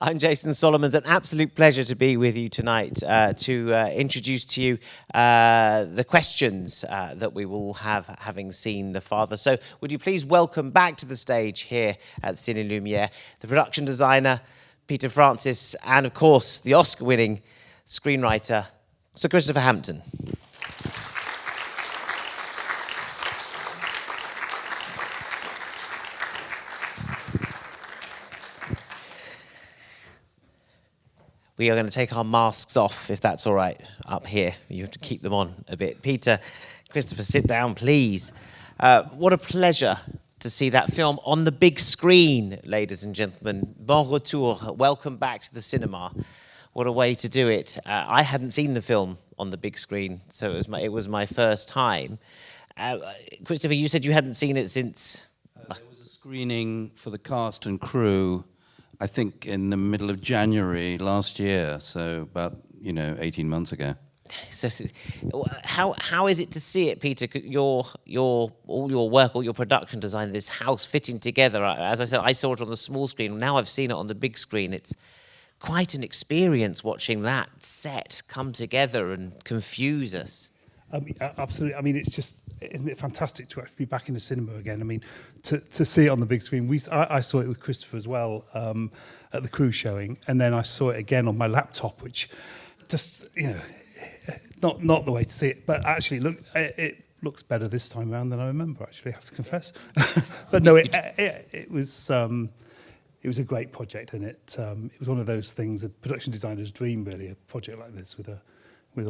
I'm Jason Solomons. An absolute pleasure to be with you tonight to introduce to you the questions that we will have having seen The Father. So would you please welcome back to the stage here at Ciné Lumière the production designer, Peter Francis, and of course the Oscar-winning screenwriter, Sir Christopher Hampton. We are going to take our masks off, if that's all right, up here. You have to keep them on a bit. Peter, Christopher, sit down, please. What a pleasure to see that film on the big screen, ladies and gentlemen. Bon retour. Welcome back to the cinema. What a way to do it. I hadn't seen the film on the big screen, so it was my first time. Christopher, you said you hadn't seen it since... There was a screening for the cast and crew, I think in the middle of January last year, so about, 18 months ago. So, how is it to see it, Peter? All your work, all your production design, this house fitting together. As I said, I saw it on the small screen. Now I've seen it on the big screen. It's quite an experience watching that set come together and confuse us. Absolutely. I mean, it's just, isn't it fantastic to actually be back in the cinema again? I mean, to see it on the big screen. I saw it with Christopher as well at the crew showing, and then I saw it again on my laptop, which just, not the way to see it. But actually, it looks better this time around than I remember. Actually, I have to confess. But no, it was a great project, and it was one of those things, a production designer's dream, really, a project like this with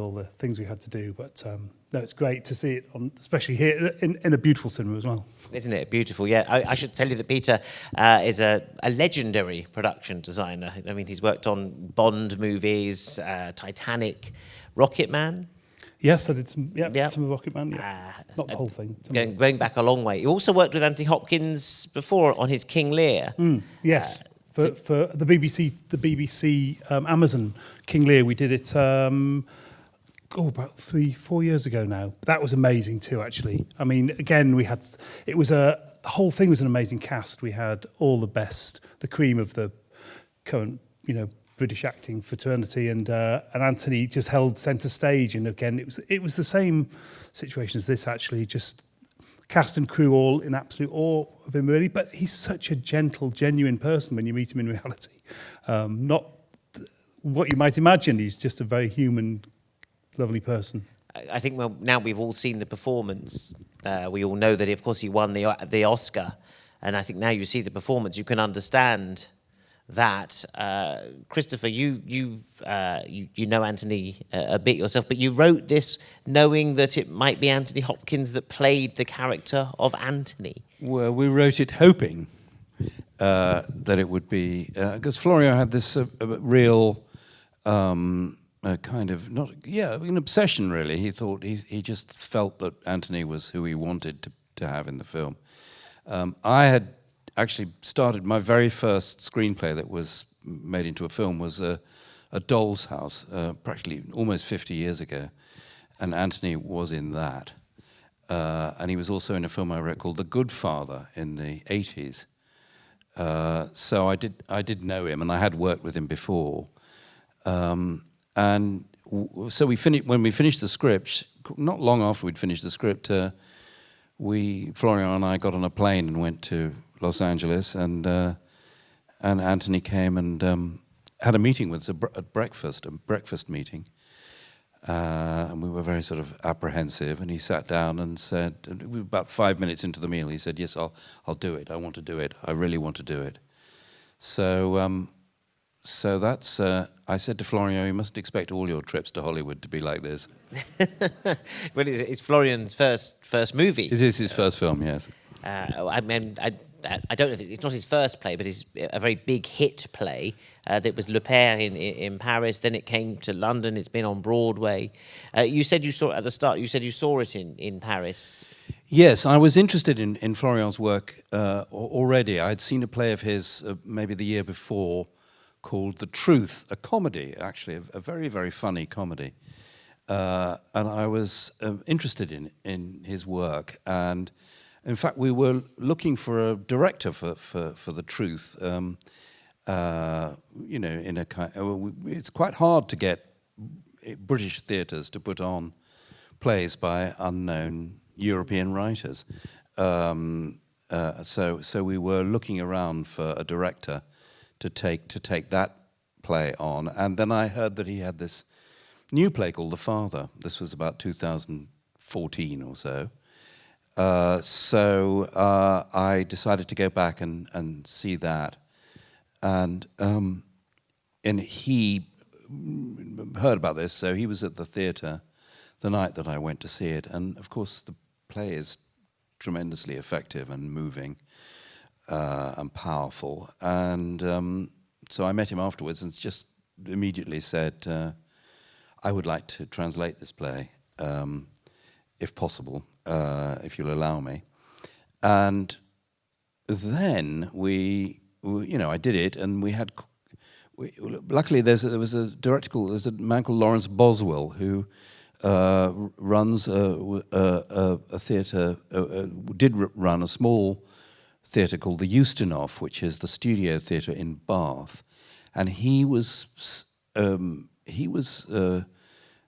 all the things we had to do. But no, it's great to see it on, especially here in a beautiful cinema as well. Isn't it beautiful? Yeah, I should tell you that Peter is a legendary production designer. I mean, he's worked on Bond movies, Titanic, Rocket Man. Yes, I did some of Rocket Man. Yeah. Not the whole thing. Going back a long way. You also worked with Anthony Hopkins before on his King Lear. Yes. For the BBC Amazon King Lear, we did it about 3-4 years ago now. That was amazing too, actually. I mean, again, the whole thing was an amazing cast. We had all the best, the cream of the current, British acting fraternity, and Anthony just held centre stage. And again, it was the same situation as this, actually, just cast and crew all in absolute awe of him, really. But he's such a gentle, genuine person when you meet him in reality. Not what you might imagine. He's just a very human, lovely person. I think now we've all seen the performance. We all know that, of course, he won the Oscar. And I think now you see the performance, you can understand that. Christopher, you know Anthony a bit yourself, but you wrote this knowing that it might be Anthony Hopkins that played the character of Anthony. Well, we wrote it hoping that it would be, because Florio had this real kind of, an obsession, really. He thought, he just felt that Anthony was who he wanted to have in the film. I had actually started, my very first screenplay that was made into a film was a Doll's House, practically almost 50 years ago, and Anthony was in that. And he was also in a film I wrote called The Good Father in the 80s. So I did know him, and I had worked with him before. And so when we finished the script, not long after we'd finished the script, Florian and I got on a plane and went to Los Angeles, and Anthony came and had a meeting with us at breakfast, a breakfast meeting. And we were very sort of apprehensive, and he sat down and said, and we were about 5 minutes into the meal, he said, "Yes, I'll do it. I want to do it. I really want to do it." So that's, I said to Florian, "You must expect all your trips to Hollywood to be like this." Well, it's Florian's first movie. It is his first film, yes. I mean, I don't know if it's not his first play, but it's a very big hit play. That was Le Père in Paris. Then it came to London. It's been on Broadway. You said you saw it at the start. You said you saw it in Paris. Yes, I was interested in Florian's work already. I had seen a play of his maybe the year before called The Truth, a comedy, actually, a very, very funny comedy. And I was interested in his work. And in fact, we were looking for a director for The Truth. you know, in a kind. It's quite hard to get British theatres to put on plays by unknown European writers. So we were looking around for a director to take that play on, and then I heard that he had this new play called The Father. This was about 2014 or so. So I decided to go back and see that, and he heard about this, so he was at the theatre the night that I went to see it, and of course the play is tremendously effective and moving and powerful, and so I met him afterwards and just immediately said, I would like to translate this play, if possible, if you'll allow me. And then I did it, and luckily there was a director there's a man called Lawrence Boswell who runs a theatre, did run a small theatre called the Ustinov, which is the studio theatre in Bath, and he was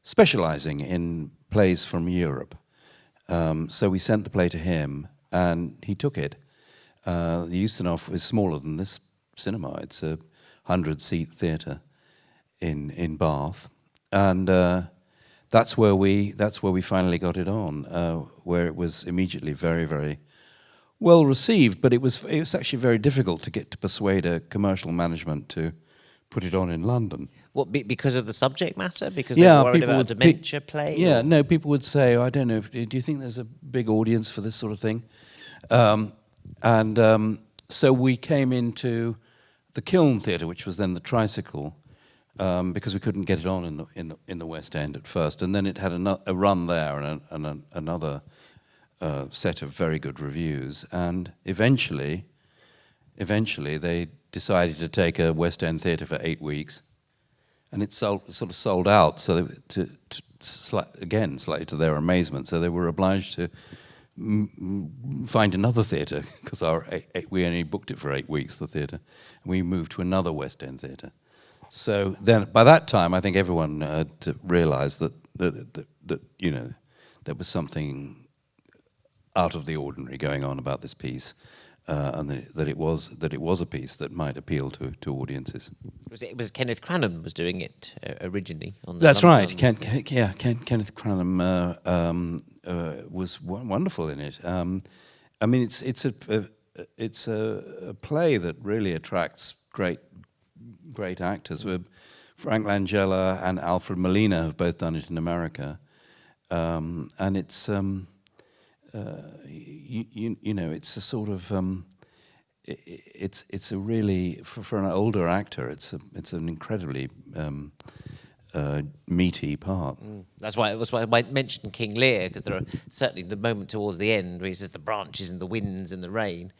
specialising in plays from Europe. So we sent the play to him, and he took it. The Ustinov is smaller than this cinema. It's a 100-seat theatre in Bath, and that's where we finally got it on, where it was immediately very, very well received. But it was actually very difficult to persuade a commercial management to put it on in London. What, because of the subject matter? Because they were worried about a dementia play? Yeah, no, people would say, I don't know, do you think there's a big audience for this sort of thing? So we came into the Kiln Theatre, which was then the Tricycle, because we couldn't get it on in the West End at first, and then it had a run there and another set of very good reviews, and eventually they decided to take a West End theatre for 8 weeks, and it sort of sold out. So slightly to their amazement, so they were obliged to find another theatre, because we only booked it for 8 weeks, the theatre, and we moved to another West End theatre. So then, by that time, I think everyone had realised that you know, there was something out of the ordinary going on about this piece, and that it was a piece that might appeal to audiences. It was Kenneth Cranham was doing it originally. That's right. Kenneth Cranham was wonderful in it. I mean, it's a play that really attracts great actors. Frank Langella and Alfred Molina have both done it in America, and it's you know, it's a sort of it's a really for an older actor, it's an incredibly meaty part. That's why I mentioned King Lear, because there are certainly the moment towards the end where he says the branches and the winds and the rain.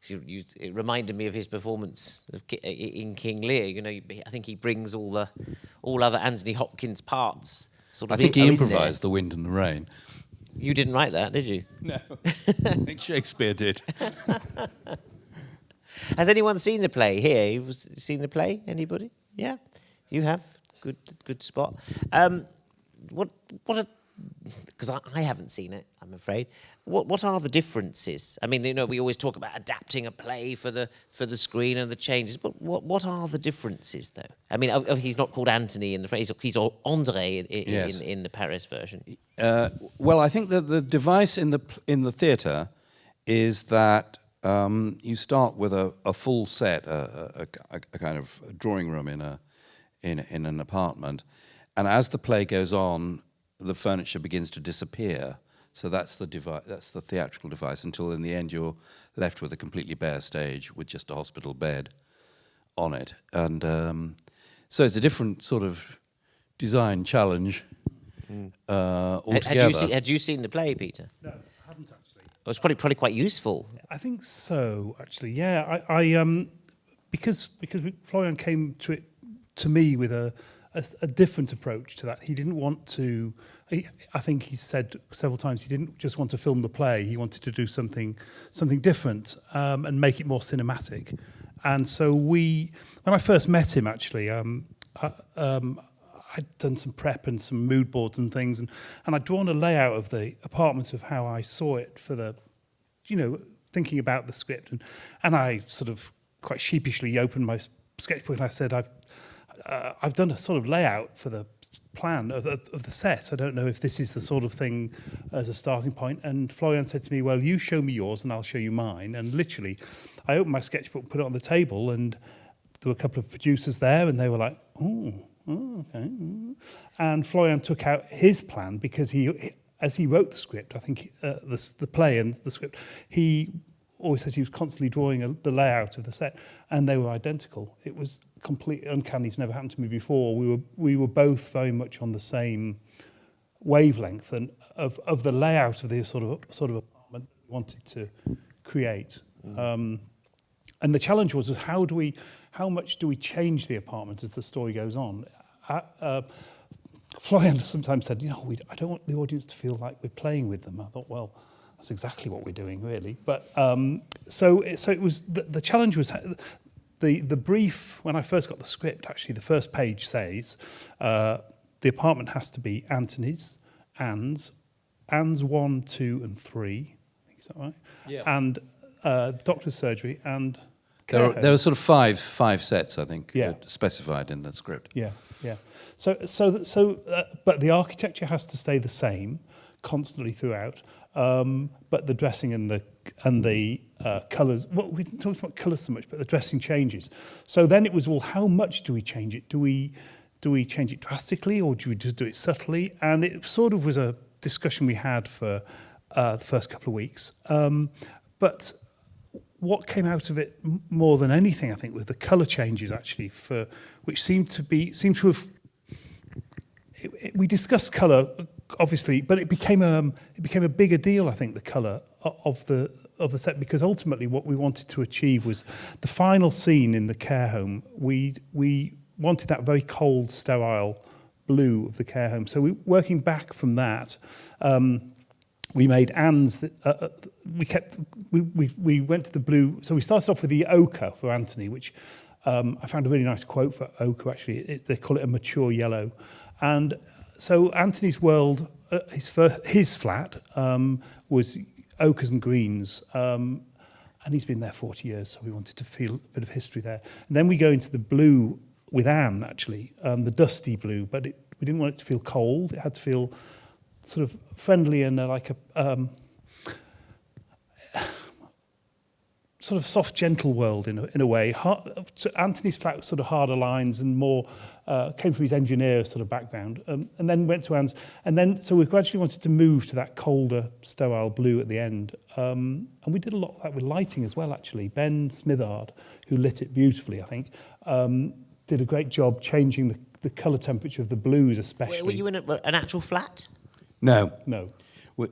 It reminded me of his performance in King Lear. You know, I think he brings all other Anthony Hopkins parts. I think he improvised the wind and the rain. You didn't write that, did you? No, I think Shakespeare did. Has anyone seen the play here? You've seen the play? Anybody? Yeah, you have. Good spot. Because I haven't seen it, I'm afraid. What are the differences? I mean, you know, we always talk about adapting a play for the screen and the changes, but what are the differences, though? I mean, he's not called Anthony in the phrase; he's André in the Paris version. Well, I think that the device in the theatre is that you start with a full set, a kind of drawing room in an apartment, and as the play goes on, the furniture begins to disappear. So that's the theatrical device, until in the end you're left with a completely bare stage with just a hospital bed on it. And so it's a different sort of design challenge altogether. Had you seen the play, Peter? No, I haven't actually. It was probably quite useful. I think so, actually. Yeah, I because Florian came to me with a different approach to that. He didn't want to. I think he said several times he didn't just want to film the play. He wanted to do something different and make it more cinematic. And so when I first met him, actually, I'd done some prep and some mood boards and things, and I'd drawn a layout of the apartment of how I saw it for the, thinking about the script. And I sort of quite sheepishly opened my sketchbook and I said, I've done a sort of layout for the plan of the set. I don't know if this is the sort of thing as a starting point. And Florian said to me, well, you show me yours and I'll show you mine. And literally, I opened my sketchbook, put it on the table, and there were a couple of producers there, and they were like, oh, okay. And Florian took out his plan because as he wrote the script, I think the play and the script, he always says he was constantly drawing the layout of the set, and they were identical. It was completely uncanny. It's never happened to me before. We were both very much on the same wavelength and of the layout of the sort of apartment we wanted to create. And the challenge was how much do we change the apartment as the story goes on? Florian sometimes said, I don't want the audience to feel like we're playing with them. I thought, well, that's exactly what we're doing, really. But so it was the challenge was the brief. When I first got the script, actually, the first page says the apartment has to be Anthony's, Anne's 1, 2, and 3. I think is that right? Yeah. And doctor's surgery and there were sort of five sets, I think, specified in the script. Yeah. So, but the architecture has to stay the same constantly throughout. But the dressing and the colours. Well, we didn't talk about colours so much, but the dressing changes. So then it was, well, how much do we change it? Do we change it drastically, or do we just do it subtly? And it sort of was a discussion we had for the first couple of weeks. But what came out of it more than anything, I think, was the colour changes actually, which seemed to have. We discussed colour, obviously, but it became a bigger deal. I think the colour of the set, because ultimately what we wanted to achieve was the final scene in the care home. We wanted that very cold, sterile blue of the care home. So working back from that. We made Anne's. We went to the blue. So we started off with the ochre for Anthony, which I found a really nice quote for ochre. Actually, they call it a mature yellow. And so Anthony's world, his flat was ochres and greens, and he's been there 40 years. So we wanted to feel a bit of history there. And then we go into the blue with Anne, actually, the dusty blue. But we didn't want it to feel cold. It had to feel sort of friendly and like a sort of soft, gentle world in a way. Anthony's flat was sort of harder lines and more came from his engineer sort of background, and then went to Anne's, and then so we gradually wanted to move to that colder, sterile blue at the end, and we did a lot of that with lighting as well. Actually, Ben Smithard, who lit it beautifully, I think, did a great job changing the colour temperature of the blues, especially. Were you in an actual flat? No.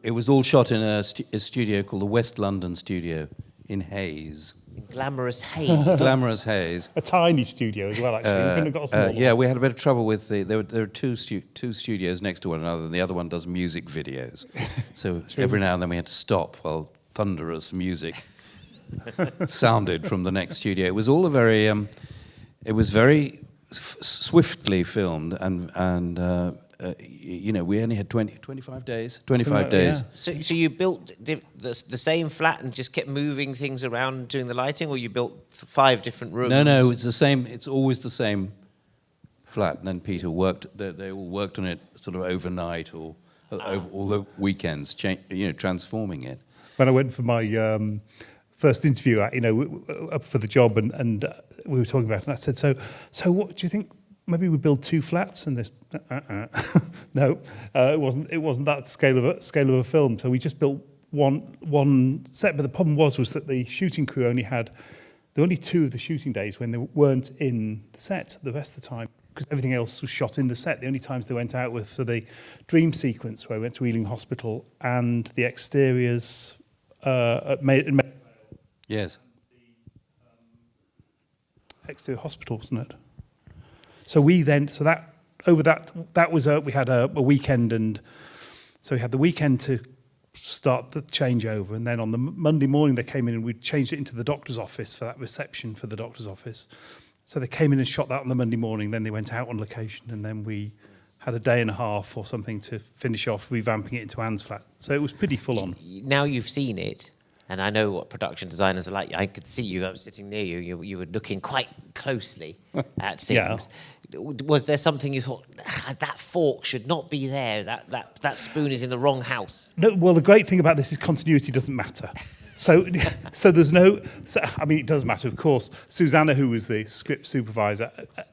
It was all shot in a studio called the West London Studio in Hayes. Glamorous Hayes. Glamorous Hayes. A tiny studio as well, actually. We couldn't have got a smaller yeah, one. we had a bit of trouble with there were two studios next to one another, and the other one does music videos. So every now and then we had to stop while thunderous music sounded from the next studio. It was all very swiftly filmed, and we only had 25 days. 25 days. Yeah. So you built the same flat and just kept moving things around doing the lighting, or you built 5 different rooms? No, it's the same. It's always the same flat. And then Peter worked. They all worked on it sort of overnight or over all the weekends, transforming it. When I went for my first interview, up for the job, and we were talking about it, and I said, so what do you think? Maybe we build 2 flats, and this. No, it wasn't that scale of a film. So we just built one set. But the problem was that the shooting crew there were only 2 of the shooting days when they weren't in the set. The rest of the time, because everything else was shot in the set. The only times they went out were for the dream sequence, where we went to Ealing Hospital, and the exteriors at Yes. Exterior Hospital, wasn't it? So we then, that was we had a weekend, and so we had the weekend to start the changeover. And then on the Monday morning they came in and we changed it into the doctor's office for that reception for the doctor's office. So they came in and shot that on the Monday morning, then they went out on location, and then we had a day and a half or something to finish off revamping it into Anne's flat. So it was pretty full on. Now you've seen it, and I know what production designers are like. I could see you. I was sitting near you. You were looking quite closely at things. Yeah. Was there something you thought, that fork should not be there? That spoon is in the wrong house? No. Well, the great thing about this is continuity doesn't matter. So there's no. I mean, it does matter, of course. Susanna, who was the script supervisor,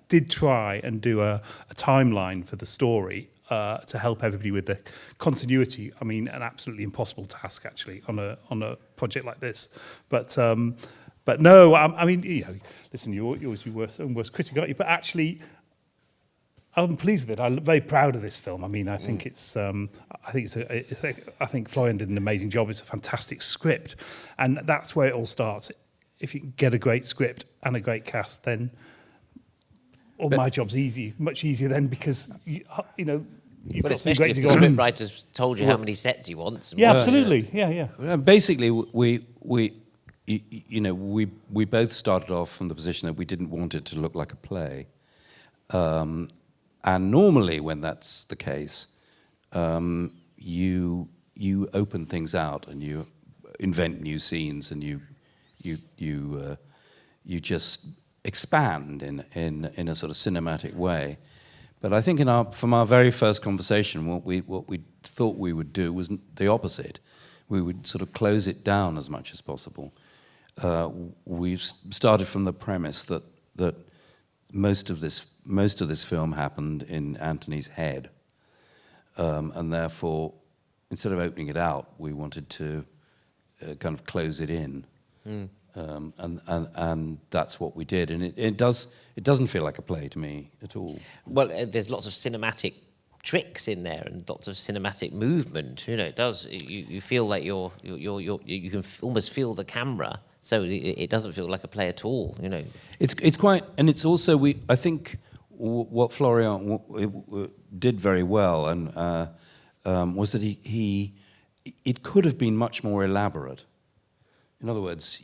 did try and do a timeline for the story to help everybody with the continuity. I mean, an absolutely impossible task actually on a project like this. But no, I mean, you know, listen, you're always your worst critic, aren't you? But actually, I'm pleased with it. I'm very proud of this film. I mean, I think I think Florian did an amazing job. It's a fantastic script, and that's where it all starts. If you can get a great script and a great cast, then my job's easy, much easier then, because you know. But especially if the script writer's told you how many sets he wants. Yeah, absolutely. Yeah. Basically, we both started off from the position that we didn't want it to look like a play. And normally, when that's the case, you open things out and you invent new scenes and you just expand in a sort of cinematic way. But I think from our very first conversation, what we thought we would do was the opposite. We would sort of close it down as much as possible. We've started from the premise that most of this film happened in Anthony's head, and therefore, instead of opening it out, we wanted to kind of close it in, and that's what we did. And it doesn't feel like a play to me at all. Well, there's lots of cinematic tricks in there and lots of cinematic movement. You know, it does. You feel like you can almost feel the camera. So it doesn't feel like a play at all, you know. It's quite, and it's also I think what Florian did very well, and was that it could have been much more elaborate. In other words,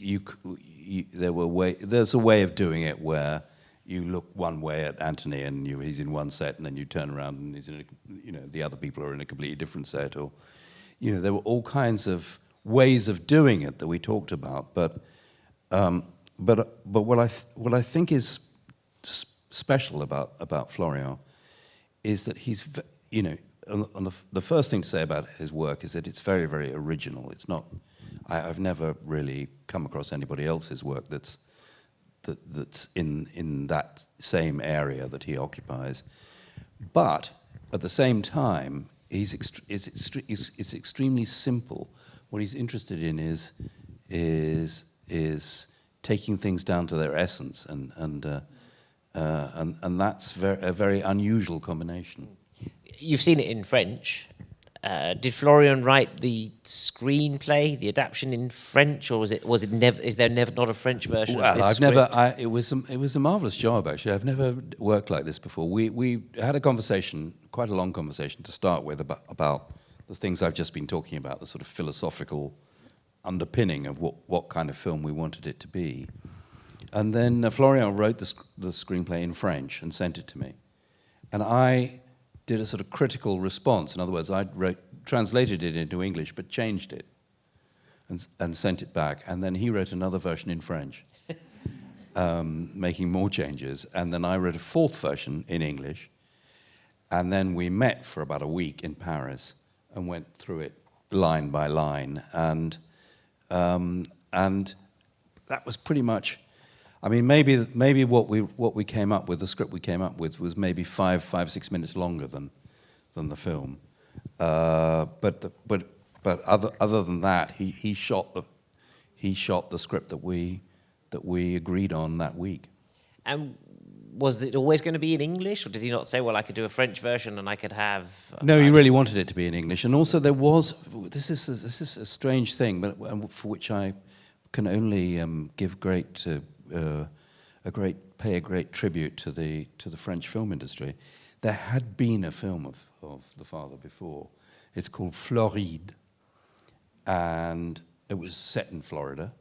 there's a way of doing it where you look one way at Anthony and he's in one set, and then you turn around and he's in the other people are in a completely different set, or there were all kinds of ways of doing it that we talked about, but what I think is special about Florian is that he's, the first thing to say about his work is that it's very, very original. It's not. I've never really come across anybody else's work that's in that same area that he occupies, but at the same time, it's extremely simple. What he's interested in is taking things down to their essence, and that's a very unusual combination. You've seen it in French. Did Florian write the screenplay, the adaptation in French, or was it never? Is there never not a French version of this script? It was a marvelous job actually. I've never worked like this before. We had a conversation, quite a long conversation to start with about the things I've just been talking about, the sort of philosophical underpinning of what kind of film we wanted it to be. And then Florian wrote the screenplay in French and sent it to me. And I did a sort of critical response. In other words, I translated it into English but changed it and sent it back. And then he wrote another version in French, making more changes. And then I wrote a fourth version in English. And then we met for about a week in Paris and went through it line by line. And that was pretty much, I mean, maybe what we came up with, the script we came up with, was maybe 6 minutes longer than the film. But other than that, he shot the script that we agreed on that week. And was it always going to be in English, or did he not say, well, I could do a French version and I could have... No, he really wanted it to be in English. And also there was... This is a strange thing, but for which I can only give pay a great tribute to the French film industry. There had been a film of the father before. It's called Floride. and it was set in Florida,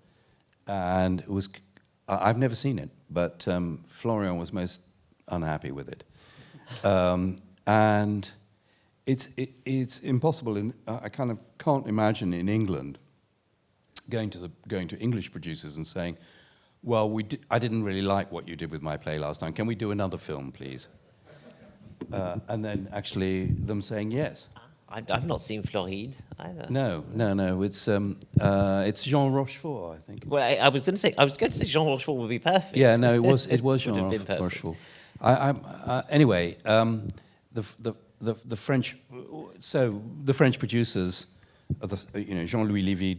and it was. I've never seen it, but Florian was most unhappy with it, and it's impossible. I kind of can't imagine in England going to English producers and saying, "Well, I didn't really like what you did with my play last time. Can we do another film, please?" And then actually them saying yes. I've not seen Floride either. No. It's Jean Rochefort, I think. Well, I was going to say Jean Rochefort would be perfect. Yeah, no, it was Jean Would have been Rochefort. Anyway, the French. So the French producers, Jean-Louis Lévy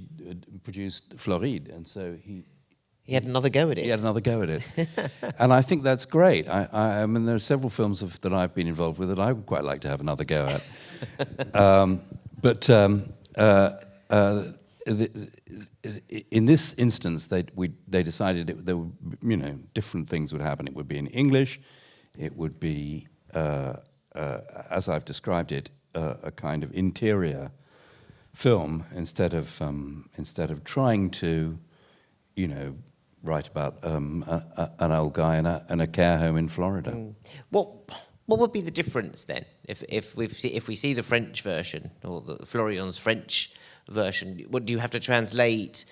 produced Floride, and so he had another go at it. He had another go at it, and I think that's great. I mean, there are several films that I've been involved with that I would quite like to have another go at. In this instance, they decided there would, different things would happen. It would be in English. It would be, as I've described it, a kind of interior film instead of trying to, write about an old guy in a care home in Florida. What would be the difference then if we see the French version or Florian's French version? What do you have to translate?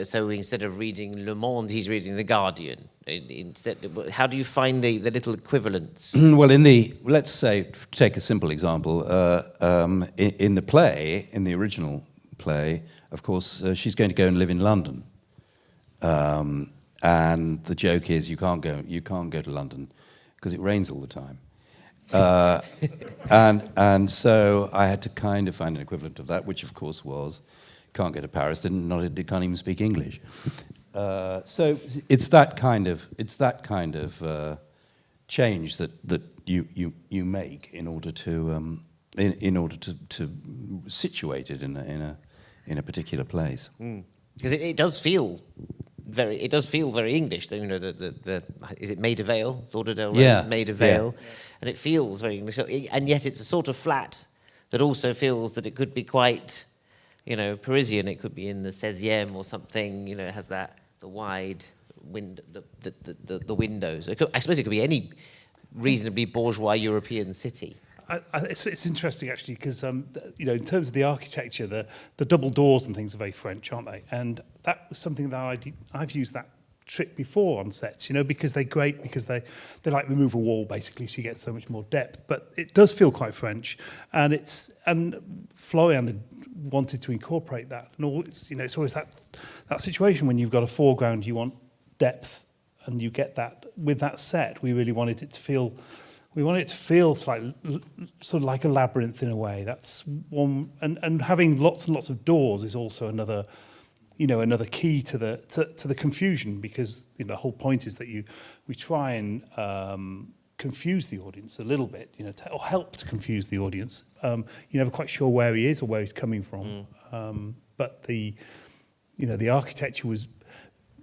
So instead of reading Le Monde, he's reading The Guardian. Instead, how do you find the little equivalents? Well, let's say, take a simple example. In the play, in the original play, of course, she's going to go and live in London. And the joke is you can't go to London because it rains all the time. And so I had to kind of find an equivalent of that, which of course was can't go to Paris, can't even speak English. So it's that kind of change that you make in order to situate it in a particular place. Because it does feel very English. Is it Maida Vale? Lauderdale Road, Yeah. Maida Vale, and it feels very English. And yet it's a sort of flat that also feels that it could be quite, Parisian. It could be in the 16e or something. It has the wide window, the windows. I suppose it could be any reasonably bourgeois European city. It's interesting actually because in terms of the architecture, the double doors and things are very French, aren't they? And that was something that I've used that trick before on sets, because they're great because they like remove a wall basically, so you get so much more depth. But it does feel quite French, and Florian had wanted to incorporate that, and it's always that situation when you've got a foreground, you want depth, and you get that with that set. We really wanted it to feel. We want it to feel sort of like a labyrinth in a way. That's one, and having lots and lots of doors is also another key to the confusion, because the whole point is that we try and confuse the audience a little bit, or help to confuse the audience. You're never quite sure where he is or where he's coming from, but the architecture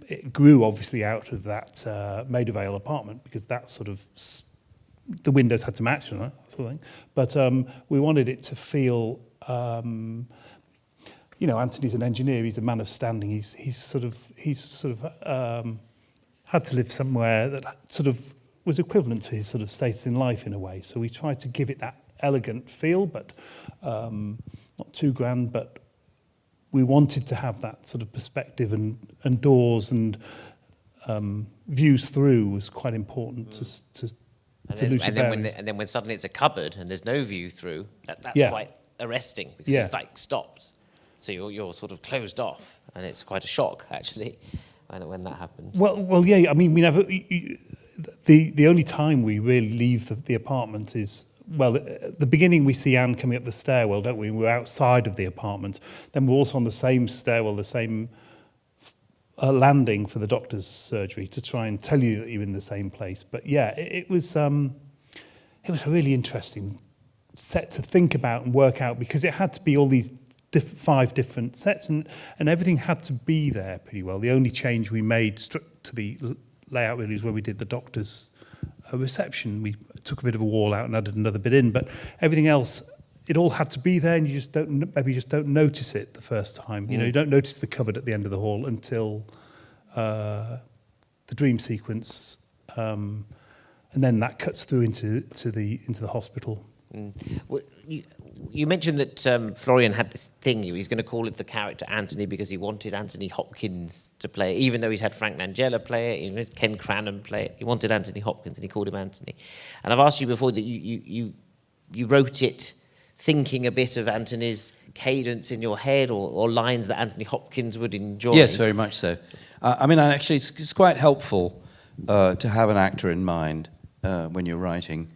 it grew obviously out of that Maida Vale apartment, because that sort of. The windows had to match, that sort of thing. But we wanted it to feel, Anthony's an engineer. He's a man of standing. He's sort of had to live somewhere that sort of was equivalent to his sort of status in life in a way. So we tried to give it that elegant feel, but not too grand. But we wanted to have that sort of perspective, and doors and views through was quite important to and then when suddenly it's a cupboard and there's no view through, that's quite arresting, because it's like stopped. So you're sort of closed off, and it's quite a shock actually when that happens. Well, yeah. I mean, we never. The only time we really leave the apartment is, well, at the beginning we see Anne coming up the stairwell, don't we? We're outside of the apartment. Then we're also on the same stairwell, the same landing for the doctor's surgery, to try and tell you that you're in the same place. But yeah, it was a really interesting set to think about and work out, because it had to be all these 5 different sets, and everything had to be there pretty well. The only change we made to the layout really was when we did the doctor's reception. We took a bit of a wall out and added another bit in, but everything else it all had to be there, and you just don't notice it the first time. You know, you don't notice the cupboard at the end of the hall until the dream sequence, and then that cuts through into the hospital. Well, you mentioned that Florian had this thing. He was going to call it the character Anthony because he wanted Anthony Hopkins to play it, even though he's had Frank Langella play it, even Ken Cranham play it. He wanted Anthony Hopkins, and he called him Anthony. And I've asked you before that you wrote it thinking a bit of Anthony's cadence in your head, or lines that Anthony Hopkins would enjoy. Yes, very much so. I mean, actually, it's quite helpful to have an actor in mind when you're writing,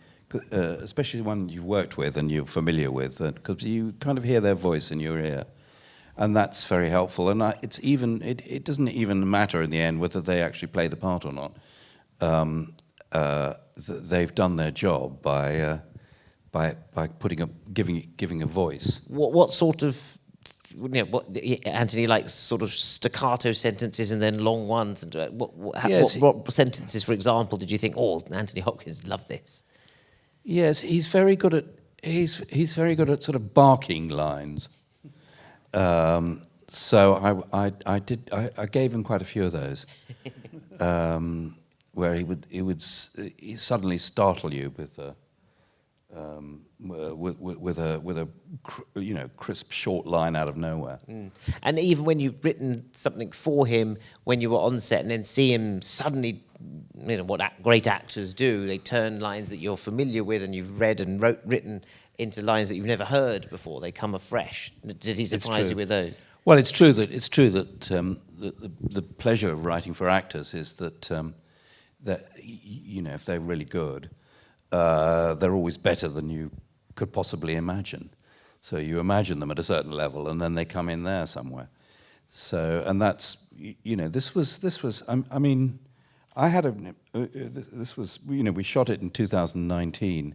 especially one you've worked with and you're familiar with, because you kind of hear their voice in your ear, and that's very helpful. And it doesn't even matter in the end whether they actually play the part or not. They've done their job by giving a voice. What sort of, what Anthony likes, sort of staccato sentences and then long ones, and what sentences, for example, did you think, oh, Anthony Hopkins loved this? Yes, he's very good at sort of barking lines. So I gave him quite a few of those, where he would suddenly startle you with a crisp short line out of nowhere. And even when you've written something for him, when you were on set, and then see him suddenly, what great actors do, they turn lines that you're familiar with and you've read and written into lines that you've never heard before. They come afresh. Did he surprise you with those? Well, it's true that the pleasure of writing for actors is that if they're really good, they're always better than you could possibly imagine. So you imagine them at a certain level, and then they come in there somewhere. So, and that's, this was. I mean, I had this was, we shot it in 2019,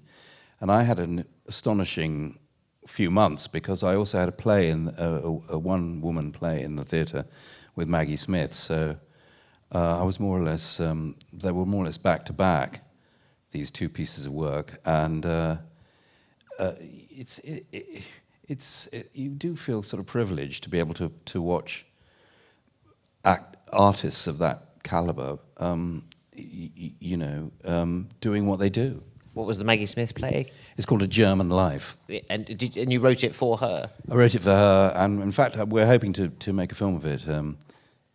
and I had an astonishing few months because I also had a play a one-woman play in the theatre with Maggie Smith. So I was more or less, they were more or less back to back, these two pieces of work, and you do feel sort of privileged to be able to watch artists of that caliber, doing what they do. What was the Maggie Smith play? It's called A German Life. And you wrote it for her? I wrote it for her, and in fact, we're hoping to make a film of it at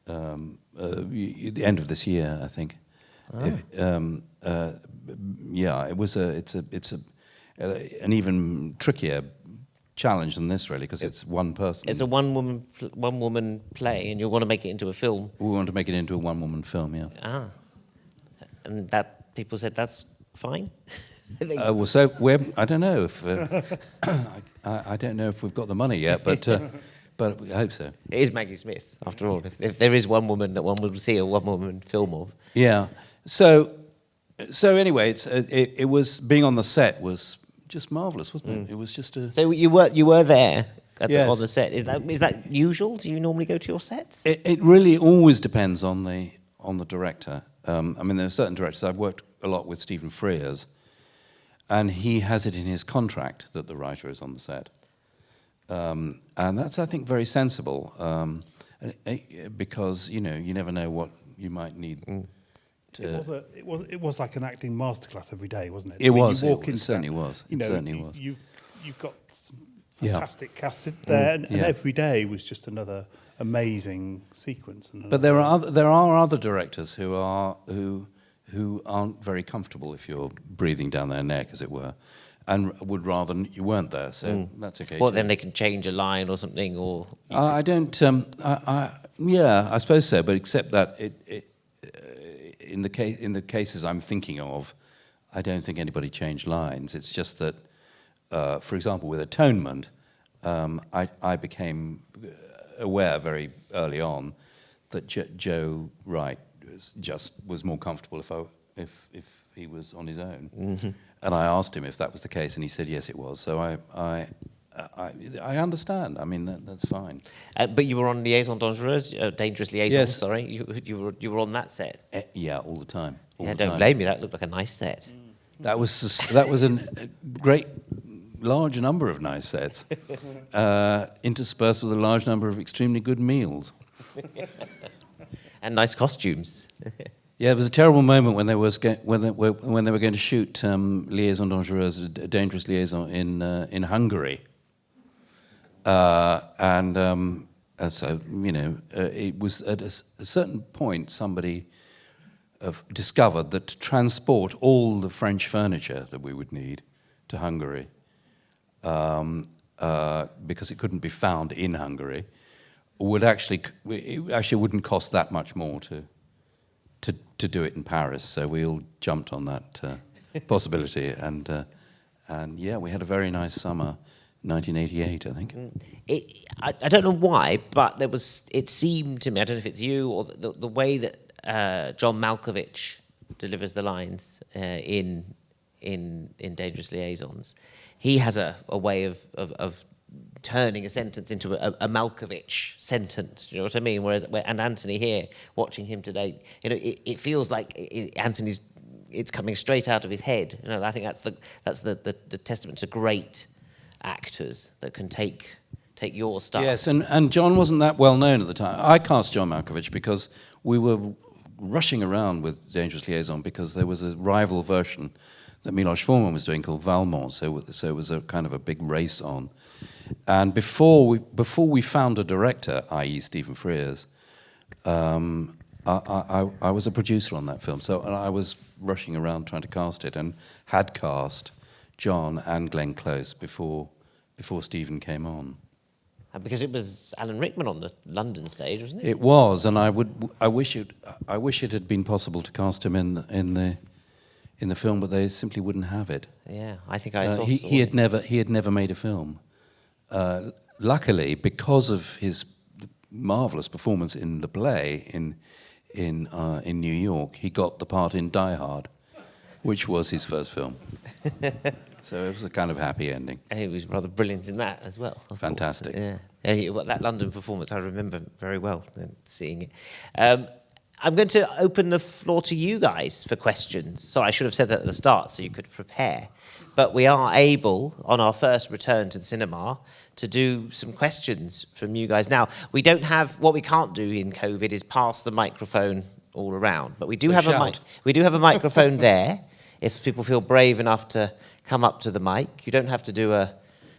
the end of this year, I think. It's an even trickier challenge than this, really, because it's one person. It's a one woman play, and you want to make it into a film. We want to make it into a one-woman film, yeah. And that people said that's fine. I don't know if I don't know if we've got the money yet, but I hope so. It is Maggie Smith, after all. If there is one woman that one would see a one-woman film of. Yeah. So anyway, it was, being on the set was just marvelous, wasn't it? It was just a. So you were there Yes. on the set. Is that usual? Do you normally go to your sets? It really always depends on the director. I mean, there are certain directors. I've worked a lot with Stephen Frears, and he has it in his contract that the writer is on the set. And that's, I think, very sensible, because you never know what you might need. It was like an acting masterclass every day, wasn't it? It was. It certainly was. It certainly was. You've got some fantastic cast there, and every day was just another amazing sequence. But there are other directors who aren't very comfortable if you're breathing down their neck, as it were, and would rather you weren't there. So that's okay. Well, then they can change a line or something, or I don't. I suppose so. But except that in the cases I'm thinking of, I don't think anybody changed lines. It's just that, for example, with Atonement, I became aware very early on that Joe Wright was more comfortable if he was on his own, and I asked him if that was the case, and he said yes, it was. So I understand. I mean, that's fine. But you were on Liaison Dangereuse, Dangerous Liaison. Yes. Sorry, you were on that set. Yeah, all the time. Don't blame me. That looked like a nice set. That was a great large number of nice sets, interspersed with a large number of extremely good meals. And nice costumes. Yeah, there was a terrible moment when they were going to shoot Liaison Dangereuse, a dangerous liaison in Hungary, so it was at a certain point somebody discovered that to transport all the French furniture that we would need to Hungary, because it couldn't be found in Hungary, it actually wouldn't cost that much more to do it in Paris. So we all jumped on that possibility, and yeah, we had a very nice summer, 1988, I think. I don't know why, but it seemed to me, I don't know if it's you or the way that John Malkovich delivers the lines in Dangerous Liaisons. He has a way of turning a sentence into a Malkovich sentence. Do you know what I mean? And Anthony here, watching him today, it feels like it's coming straight out of his head. I think that's the testament to great actors that can take your stuff. Yes, and John wasn't that well known at the time. I cast John Malkovich because we were rushing around with Dangerous Liaison because there was a rival version that Milos Forman was doing called Valmont, so it was a kind of a big race on. And before we found a director, i.e. Stephen Frears, I was a producer on that film, so I was rushing around trying to cast it, and had cast John and Glenn Close before Stephen came on. And because it was Alan Rickman on the London stage, wasn't it? It was, and I wish it had been possible to cast him in the film, but they simply wouldn't have it. Yeah, I think I saw. He had never made a film. Luckily, because of his marvelous performance in the play in New York, he got the part in Die Hard, which was his first film. So it was a kind of happy ending. And he was rather brilliant in that as well. Fantastic. Course. Yeah. That London performance, I remember very well seeing it. I'm going to open the floor to you guys for questions. So I should have said that at the start so you could prepare. But we are able, on our first return to the cinema, to do some questions from you guys. Now, we don't have, what we can't do in COVID is pass the microphone all around. But we do have a microphone there. If people feel brave enough to come up to the mic, you don't have to do a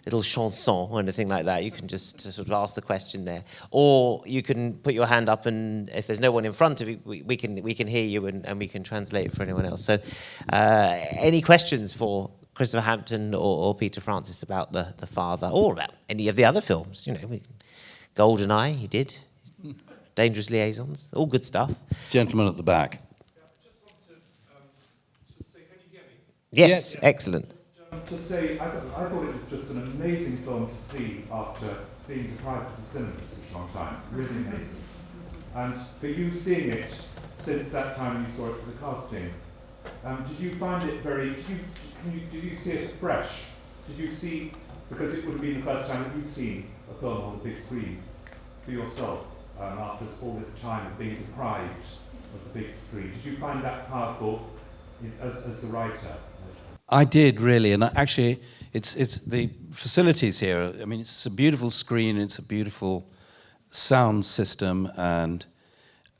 little chanson or anything like that. You can just sort of ask the question there, or you can put your hand up, and if there's no one in front of you, we can hear you and we can translate for anyone else. So, any questions for Christopher Hampton or Peter Francis about the Father, or about any of the other films? GoldenEye, he did. Dangerous Liaisons, all good stuff. Gentleman at the back. Yes, excellent. To say, I thought it was just an amazing film to see after being deprived of the cinemas for such a long time. Really amazing. And for you seeing it since that time you saw it for the casting, did you find it very? Did you see it fresh? Did you see, because it would have been the first time that you've seen a film on the big screen for yourself after all this time of being deprived of the big screen? Did you find that powerful as a writer? I did, really, and actually, it's the facilities here. I mean, it's a beautiful screen, it's a beautiful sound system, and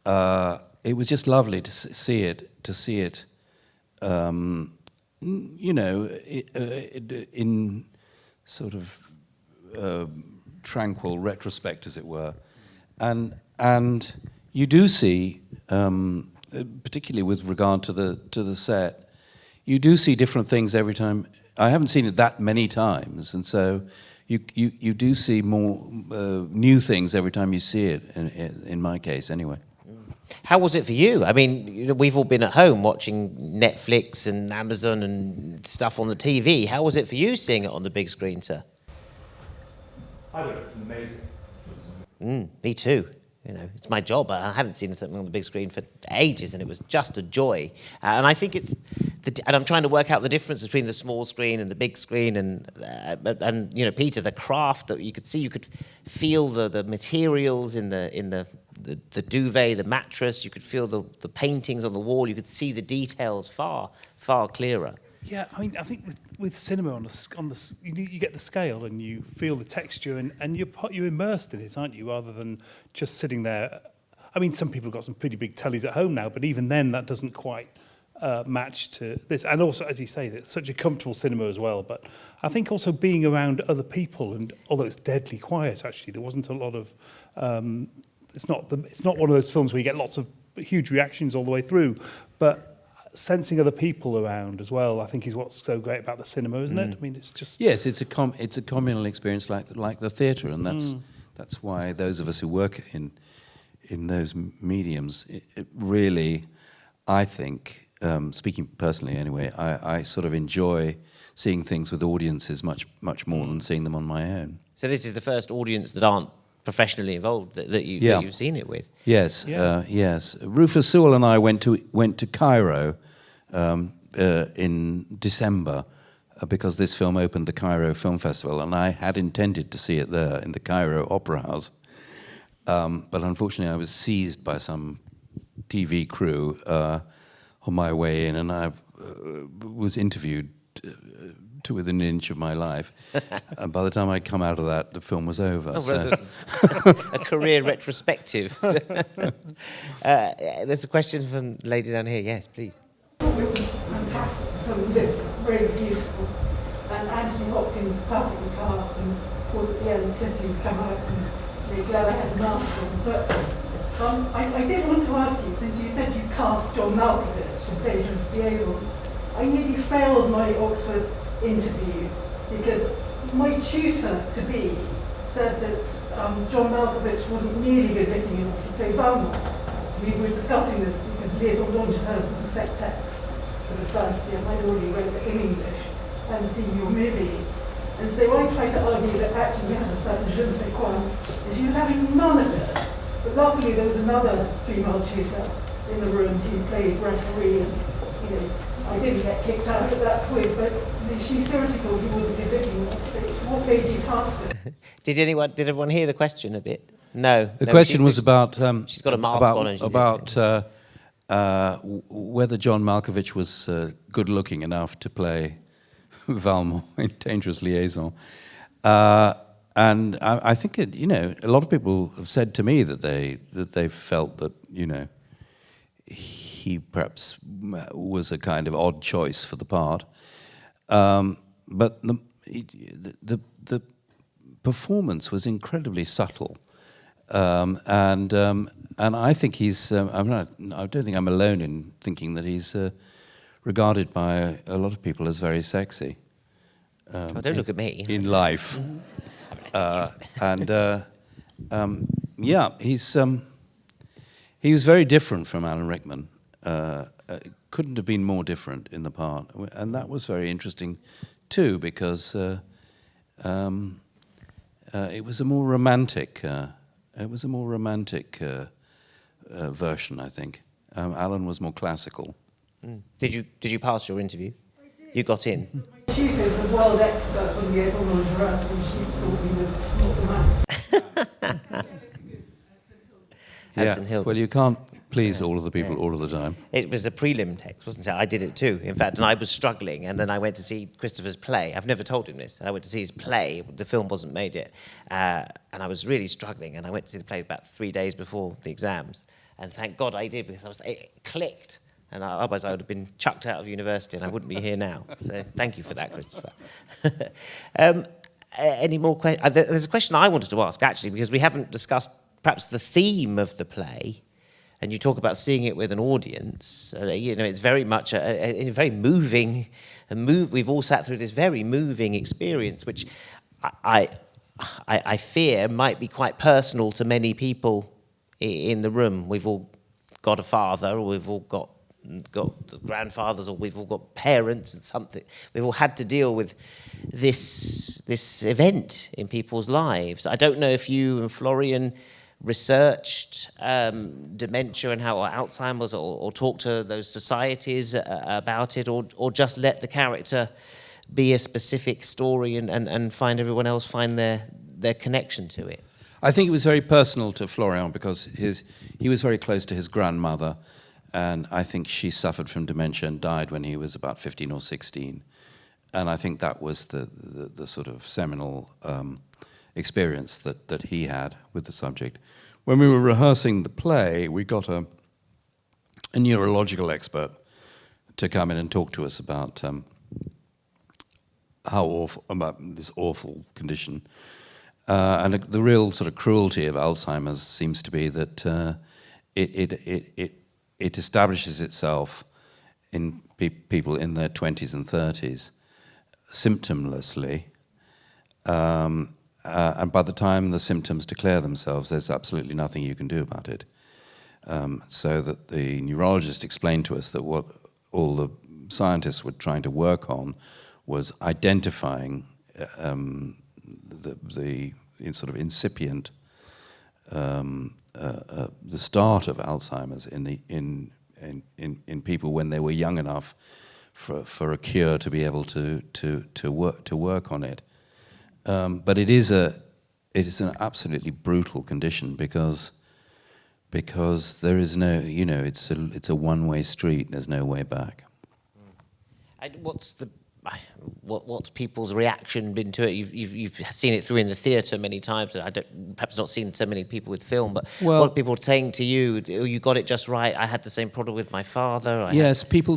it was just lovely to see it. In sort of tranquil retrospect, as it were, and you do see, particularly with regard to the set. You do see different things every time. I haven't seen it that many times, and so you do see more new things every time you see it. In my case, anyway. How was it for you? I mean, we've all been at home watching Netflix and Amazon and stuff on the TV. How was it for you seeing it on the big screen, sir? I thought it was amazing. Me too. It's my job. I haven't seen something on the big screen for ages, and it was just a joy. And I think and I'm trying to work out the difference between the small screen and the big screen. And Peter, the craft that you could see, you could feel the materials in the duvet, the mattress. You could feel the paintings on the wall. You could see the details far, far clearer. Yeah, I mean, I think with cinema you get the scale and you feel the texture and you're immersed in it, aren't you? Rather than just sitting there. I mean, some people have got some pretty big tellies at home now, but even then, that doesn't quite match to this. And also, as you say, it's such a comfortable cinema as well. But I think also being around other people, and although it's deadly quiet, actually, there wasn't a lot of. It's not one of those films where you get lots of huge reactions all the way through, but sensing other people around as well, I think, is what's so great about the cinema, isn't it? I mean, it's just yes, it's a communal experience like the theatre, and that's why those of us who work in those mediums, it really, I think, speaking personally anyway, I sort of enjoy seeing things with audiences much more than seeing them on my own. So this is the first audience that aren't professionally involved that you've seen it with. Yes, yes. Rufus Sewell and I went to Cairo in December because this film opened the Cairo Film Festival, and I had intended to see it there in the Cairo Opera House. But unfortunately, I was seized by some TV crew on my way in, and I was interviewed to within an inch of my life. And by the time I'd come out of that, the film was over. Oh, so. A career retrospective. There's a question from the lady down here. Yes, please. It was fantastic. So it looked very beautiful. And Anthony Hopkins perfectly cast, and of course at the end, tissues come out and they're glad I had the mask on. But I did want to ask you, since you said you cast John Malkovich in Dangerous Liaisons, I nearly failed my Oxford interview because my tutor-to-be said that John Malkovich wasn't nearly good looking enough to play Valmont. So we were discussing this because Liaison Dangereuse was a set text for the first year, and I'd already read it in English and seen your movie. And so I tried to argue that actually we had a certain je ne sais quoi, and she was having none of it. But luckily there was another female tutor in the room who played referee, and I didn't get kicked out at that point, but she seriously thought he wasn't good looking enough. So what made you cast him? Did everyone hear the question a bit? No. The question was about she's got a mask on and she's about whether John Malkovich was good looking enough to play Valmont in Dangerous Liaison. And I think a lot of people have said to me that they felt that he perhaps was a kind of odd choice for the part, but the performance was incredibly subtle, and I think he's. I don't think I'm alone in thinking that he's regarded by a lot of people as very sexy. Don't look at me. In life. He was very different from Alan Rickman. Couldn't have been more different in the part, and that was very interesting too, because it was a more romantic. Version, I think. Alan was more classical. Did you pass your interview? You got in. My tutor was a world expert on Liaison Dangereuse, and she thought he was not the man. Hanson Hill. Well, you can't please all of the people all of the time. It was a prelim text, wasn't it? I did it too, in fact, and I was struggling, and then I went to see Christopher's play. I've never told him this. I went to see his play. The film wasn't made yet, and I was really struggling, and I went to see the play about 3 days before the exams, and thank God I did, because it clicked, and otherwise I would have been chucked out of university, and I wouldn't be here now. So thank you for that, Christopher. Any more questions? There's a question I wanted to ask, actually, because we haven't discussed perhaps the theme of the play, and you talk about seeing it with an audience. It's very much a very moving. We've all sat through this very moving experience, which I fear might be quite personal to many people in the room. We've all got a father, or we've all got grandfathers, or we've all got parents, and something. We've all had to deal with this event in people's lives. I don't know if you and Florian researched dementia and or Alzheimer's, or talked to those societies about it, or just let the character be a specific story and find everyone else find their connection to it. I think it was very personal to Florian because he was very close to his grandmother, I think she suffered from dementia and died when he was about 15 or 16. And I think that was the sort of seminal experience that he had with the subject. When we were rehearsing the play, we got a neurological expert to come in and talk to us about about this awful condition. And the real sort of cruelty of Alzheimer's seems to be that it establishes itself in people in their 20s and 30s symptomlessly, and by the time the symptoms declare themselves, there's absolutely nothing you can do about it. So that the neurologist explained to us that what all the scientists were trying to work on was identifying the sort of incipient, the start of Alzheimer's in people when they were young enough for a cure to be able to work on it. But it is an absolutely brutal condition because there is no, it's a one-way street. There's no way back. And what's people's reaction been to it? You've seen it through in the theatre many times. Perhaps not seen so many people with film, but what are people saying to you? Oh, you got it just right. I had the same problem with my father. Yes, people.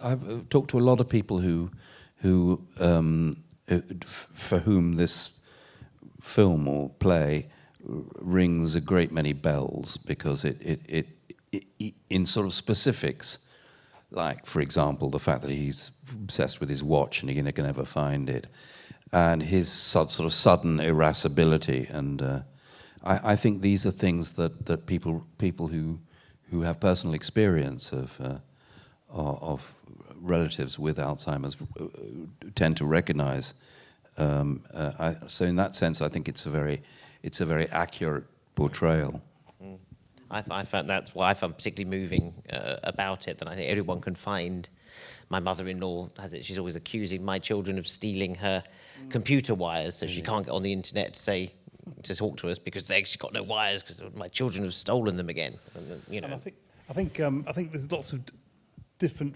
I've talked to a lot of people who for whom this film or play rings a great many bells because it in sort of specifics. Like, for example, the fact that he's obsessed with his watch and he can never find it, and his sort of sudden irascibility. And I think these are things that people who have personal experience of relatives with Alzheimer's tend to recognise. So in that sense, I think it's a very accurate portrayal. I found that's why I found particularly moving about it, that I think everyone can find. My mother-in-law has it. She's always accusing my children of stealing her computer wires, so she can't get on the internet to talk to us because she's got no wires because my children have stolen them again. And I think there's lots of different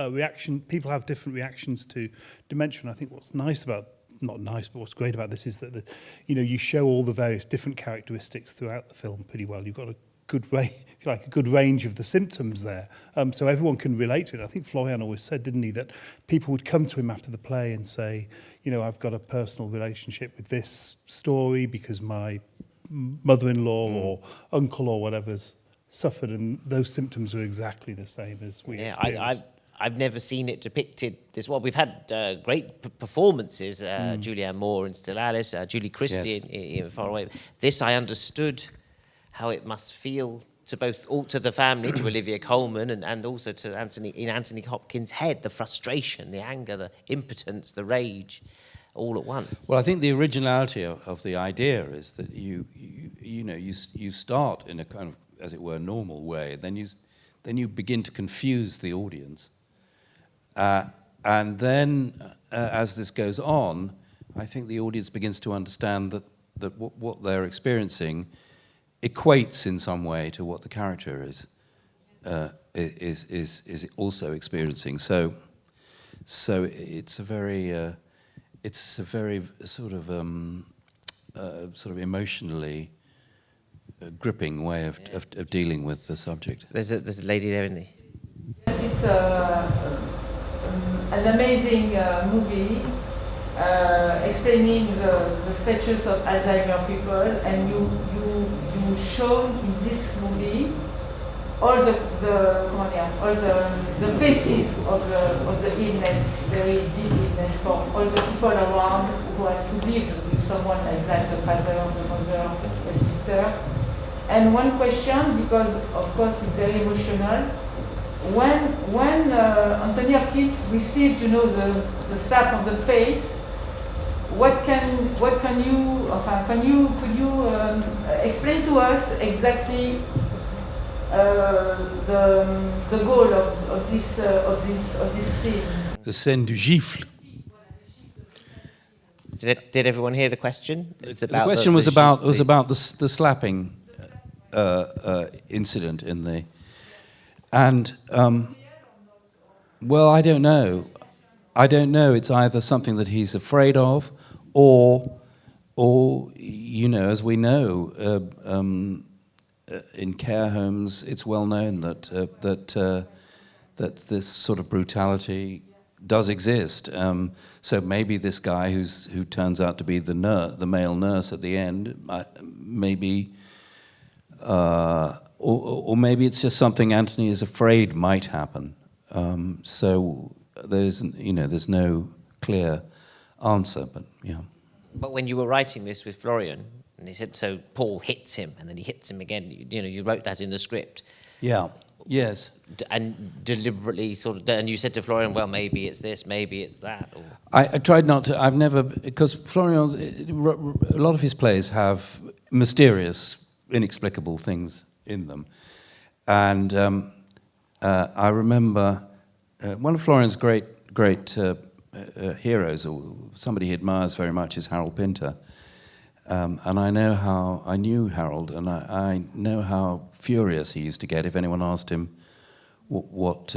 reaction. People have different reactions to dementia, and I think what's nice about. Not nice, but what's great about this is that you show all the various different characteristics throughout the film pretty well. You've got a good range of the symptoms there, so everyone can relate to it. I think Florian always said, didn't he, that people would come to him after the play and say, I've got a personal relationship with this story because my mother-in-law or uncle or whatever's suffered, and those symptoms are exactly the same as we experienced. I've never seen it depicted this well. We've had great performances, Julianne Moore in Still Alice, Julie Christie in Far Away. This, I understood how it must feel to to the family, to Olivia Colman, and also to Anthony Hopkins' head, the frustration, the anger, the impotence, the rage, all at once. Well, I think the originality of the idea is that you start in a kind of, as it were, normal way, then you begin to confuse the audience. And then, as this goes on, I think the audience begins to understand that what they're experiencing equates in some way to what the character is also experiencing. So it's a very sort of emotionally gripping way of dealing with the subject. There's a lady there, isn't there? Yes, it's an amazing movie explaining the status of Alzheimer's people, and you shown in this movie all the faces of the illness, very deep illness, for all the people around who has to live with someone like that, the father, the mother, the sister. And one question, because of course it's very emotional, when Anthony Hopkins received, the slap on the face, could you explain to us exactly the goal of this scene? The scène du gifle. Did everyone hear the question? The question was about the slapping incident in And well, I don't know. I don't know. It's either something that he's afraid of, or you know, as we know, in care homes, it's well known that this sort of brutality does exist. So maybe this guy who turns out to be the male nurse at the end, maybe, or maybe it's just something Anthony is afraid might happen. So there's no clear answer, but yeah. But when you were writing this with Florian, and he said, so Paul hits him, and then he hits him again, you wrote that in the script. Yeah, yes. And deliberately and you said to Florian, well, maybe it's this, maybe it's that. Or... I tried not to, I've never, because Florian, a lot of his plays have mysterious, inexplicable things in them. And I remember one of Florian's great heroes, or somebody he admires very much, is Harold Pinter. And I knew Harold, and I know how furious he used to get if anyone asked him what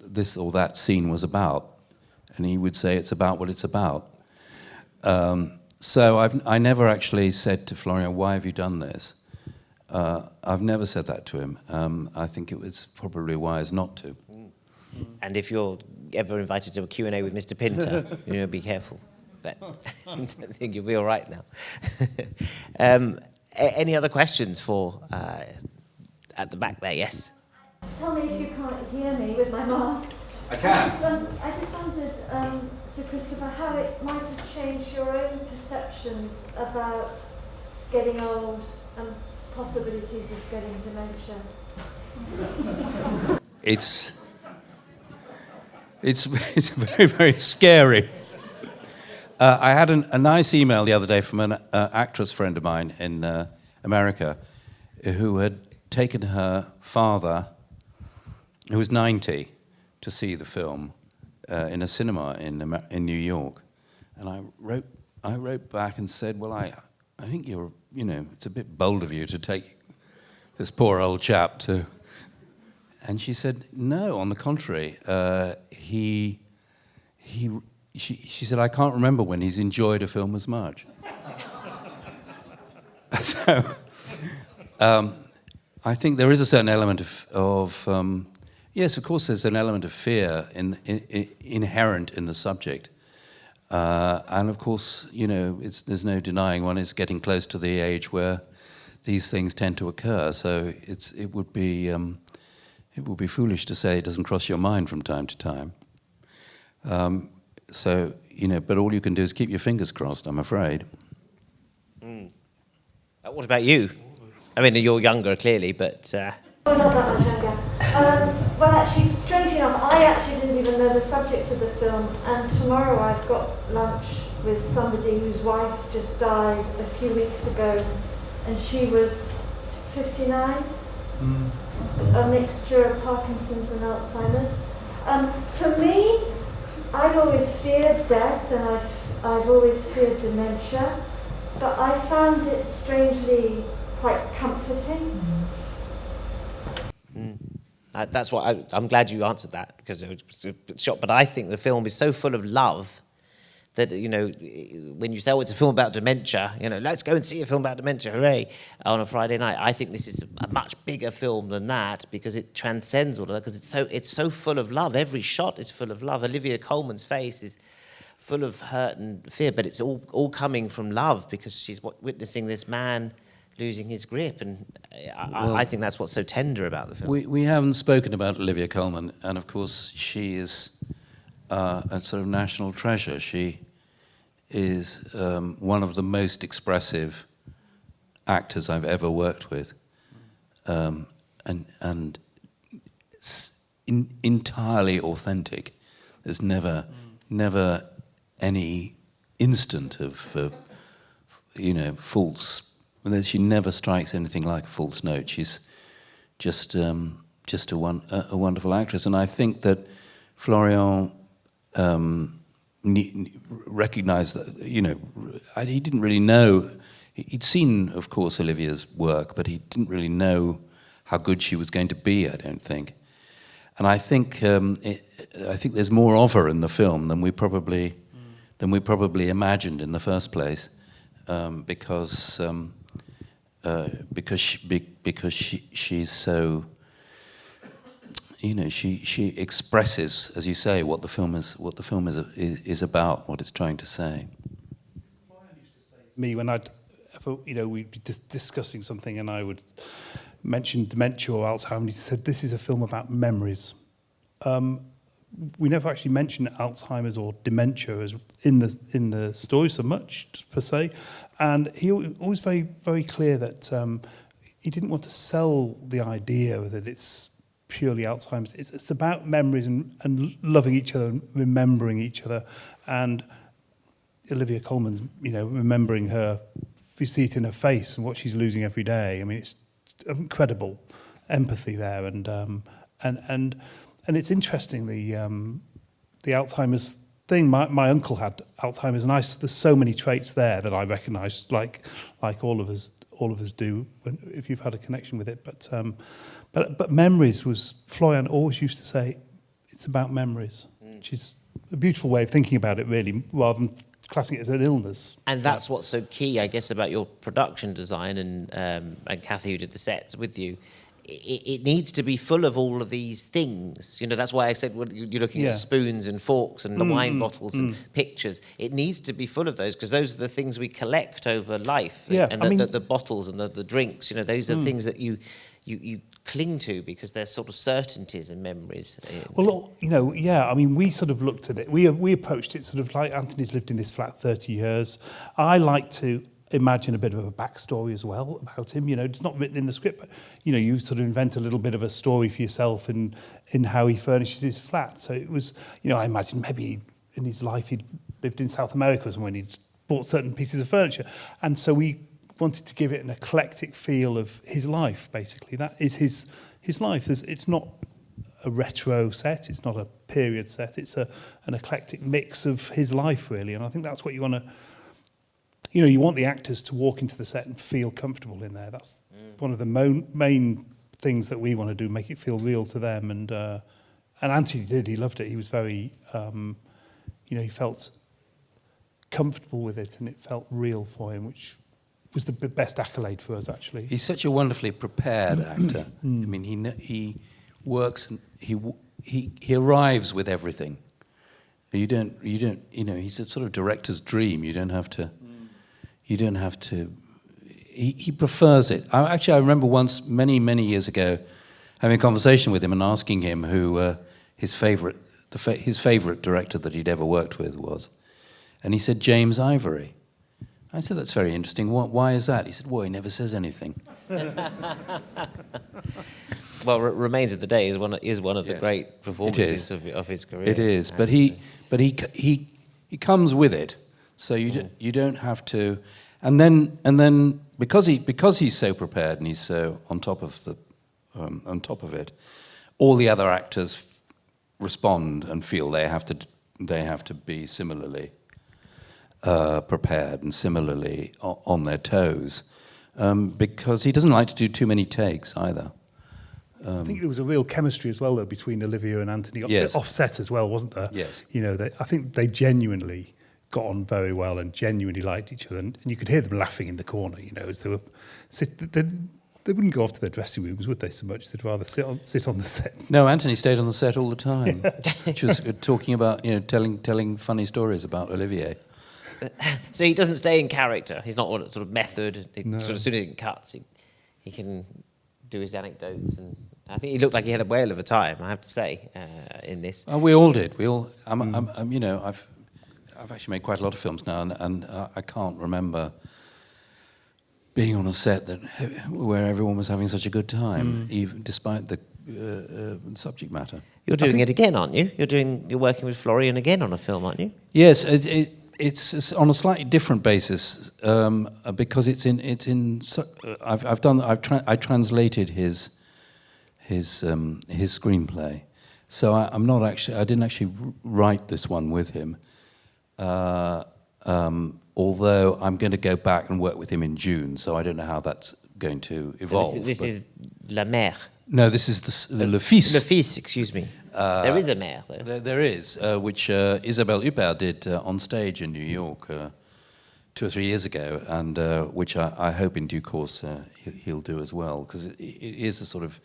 this or that scene was about, and he would say it's about what it's about. So I never actually said to Florian, "Why have you done this?" I've never said that to him. I think it was probably wise not to. And if you're ever invited to a Q&A with Mr. Pinter, be careful. But I think you'll be all right now. Any other questions for at the back there? Yes. Tell me if you can't hear me with my mask. I can. I just wondered, Sir Christopher, how it might have changed your own perceptions about getting old and possibilities of getting dementia. It's very, very scary. I had a nice email the other day from an actress friend of mine in America who had taken her father, who was 90, to see the film in a cinema in New York. And I wrote back and said, well, I think it's a bit bold of you to take this poor old chap to... And she said, no, on the contrary, she said, I can't remember when he's enjoyed a film as much. So, I think there is a certain element of yes, of course, there's an element of fear inherent in the subject, and of course, there's no denying one is getting close to the age where these things tend to occur. So it would be foolish to say it doesn't cross your mind from time to time. So, but all you can do is keep your fingers crossed, I'm afraid. What about you? I mean, you're younger, clearly, but... Oh, not that much younger. Well, actually, strangely enough, I actually didn't even know the subject of the film, and tomorrow I've got lunch with somebody whose wife just died a few weeks ago, and she was 59, a mixture of Parkinson's and Alzheimer's. For me, I've always feared death, and I've always feared dementia, but I found it strangely quite comforting. That's why I'm glad you answered that, because it was a bit shocked. But I think the film is so full of love that, when you say, oh, it's a film about dementia, let's go and see a film about dementia, hooray, on a Friday night. I think this is a much bigger film than that, because it transcends all of that, because it's so full of love. Every shot is full of love. Olivia Colman's face is full of hurt and fear, but it's all coming from love, because she's witnessing this man losing his grip, and I think that's what's so tender about the film. We haven't spoken about Olivia Colman, and of course she is a sort of national treasure. She is one of the most expressive actors I've ever worked with, and entirely authentic. There's never any instant of false. She never strikes anything like a false note. She's just a wonderful actress, and I think that Florian recognised that. He didn't really know. He'd seen, of course, Olivia's work, but he didn't really know how good she was going to be, I don't think. And I think there's more of her in the film than we probably imagined in the first place, because she's so, you know, she expresses, as you say, what the film is about, what it's trying to say. Me, when we'd be discussing something and I would mention dementia or Alzheimer's, he said, this is a film about memories. We never actually mentioned Alzheimer's or dementia as in the story so much, per se. And he always very, very clear that he didn't want to sell the idea that it's purely Alzheimer's. It's about memories and loving each other and remembering each other. And Olivia Colman's, remembering her, you see it in her face and what she's losing every day. I mean, it's incredible empathy there, and it's interesting the Alzheimer's thing. My uncle had Alzheimer's, and there's so many traits there that I recognise, like all of us do, if you've had a connection with it. But memories was, Florian always used to say, it's about memories, which is a beautiful way of thinking about it, really, rather than classing it as an illness. And that's what's so key, I guess, about your production design, and Kathy, who did the sets with you. It needs to be full of all of these things. That's why I said you're looking at spoons and forks and the wine bottles and pictures. It needs to be full of those, because those are the things we collect over life. Yeah, and the bottles and the drinks, those are things that you cling to because they're sort of certainties and memories. Well, we sort of looked at it. We approached it sort of like Anthony's lived in this flat 30 years. I like to imagine a bit of a backstory as well about him. It's not written in the script, but you sort of invent a little bit of a story for yourself in how he furnishes his flat. So it was, I imagine maybe in his life he'd lived in South America when he'd bought certain pieces of furniture, and so we wanted to give it an eclectic feel of his life. Basically, that is his life. It's not a retro set. It's not a period set. It's an eclectic mix of his life, really. And I think that's what you want to. You want the actors to walk into the set and feel comfortable in there. That's one of the main things that we want to do, make it feel real to them. And Anthony did. He loved it. He was very, he felt comfortable with it, and it felt real for him, which was the best accolade for us, actually. He's such a wonderfully prepared actor. I mean, he works and he arrives with everything. You don't. He's a sort of director's dream. You don't have to. He prefers it. I remember once, many years ago, having a conversation with him and asking him who his favourite director that he'd ever worked with was, and he said James Ivory. I said, that's very interesting. Why is that? He said, well, he never says anything. Well, Remains of the Day is one of the great performances of his career. It is, but he comes with it, so you don't have to. And then because he's so prepared and he's so on top of it, all the other actors respond and feel they have to be similarly prepared and similarly on their toes, because he doesn't like to do too many takes either. I think there was a real chemistry as well, though, between Olivia and Anthony. Yes. Offset as well, wasn't there? Yes. I think they genuinely got on very well and genuinely liked each other, and you could hear them laughing in the corner. As they were they wouldn't go off to their dressing rooms, would they? So much they'd rather sit on the set. No, Anthony stayed on the set all the time, just talking about telling funny stories about Olivier. So he doesn't stay in character. He's not sort of method. No. Sort of as soon as he cuts, he can do his anecdotes, and I think he looked like he had a whale of a time, I have to say, in this. We all did. We all. I've actually made quite a lot of films now, and I can't remember being on a set where everyone was having such a good time, even despite the subject matter. You're doing it again, aren't you? You're working with Florian again on a film, aren't you? Yes, it's on a slightly different basis because I translated his screenplay, so I didn't actually write this one with him. Although I'm going to go back and work with him in June, so I don't know how that's going to evolve. So this is La Mère. No, this is Le Fils. Le Fils, excuse me. There is a Mère, though. There is, which Isabelle Huppert did on stage in New York 2 or 3 years ago, and which I hope in due course he'll do as well, because it is a sort of,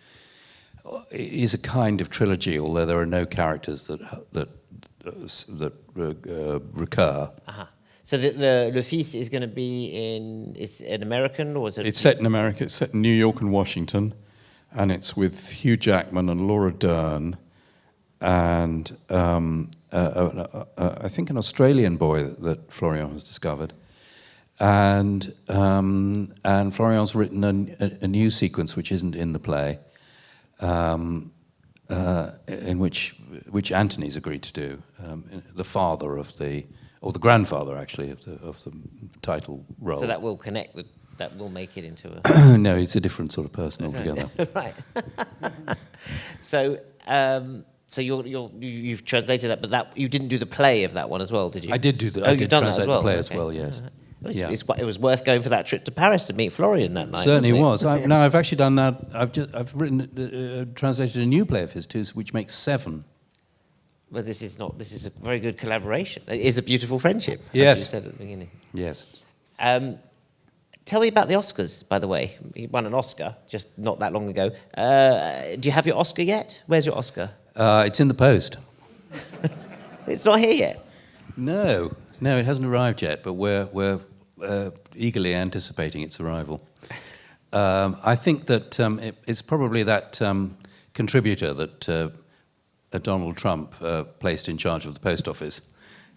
it is a kind of trilogy, although there are no characters that recur. Uh-huh. So the Le Fils is going to be is an American, or is it? It's set in America. It's set in New York and Washington, and it's with Hugh Jackman and Laura Dern, and I think an Australian boy that Florian has discovered, and Florian's written a new sequence which isn't in the play, in which Anthony's agreed to do, the father of the grandfather actually of the title role. So that will connect with. That will make it into a. No, it's a different sort of person altogether. Right. So. So you've translated that, but that you didn't do the play of that one as well, did you? I did do the. Oh, I did you've done translate that as well. the play as Okay. well. Yes. It was worth going for that trip to Paris to meet Florian that night. Certainly wasn't it? was. I've actually done that. I've written translated a new play of his too, which makes 7. Well, this is a very good collaboration. It is a beautiful friendship. Yes. As you said at the beginning. Yes. Tell me about the Oscars, by the way. He won an Oscar just not that long ago. Do you have your Oscar yet? Where's your Oscar? It's in the post. It's not here yet. No, it hasn't arrived yet, but we're eagerly anticipating its arrival. I think that it's probably that contributor that Donald Trump placed in charge of the post office.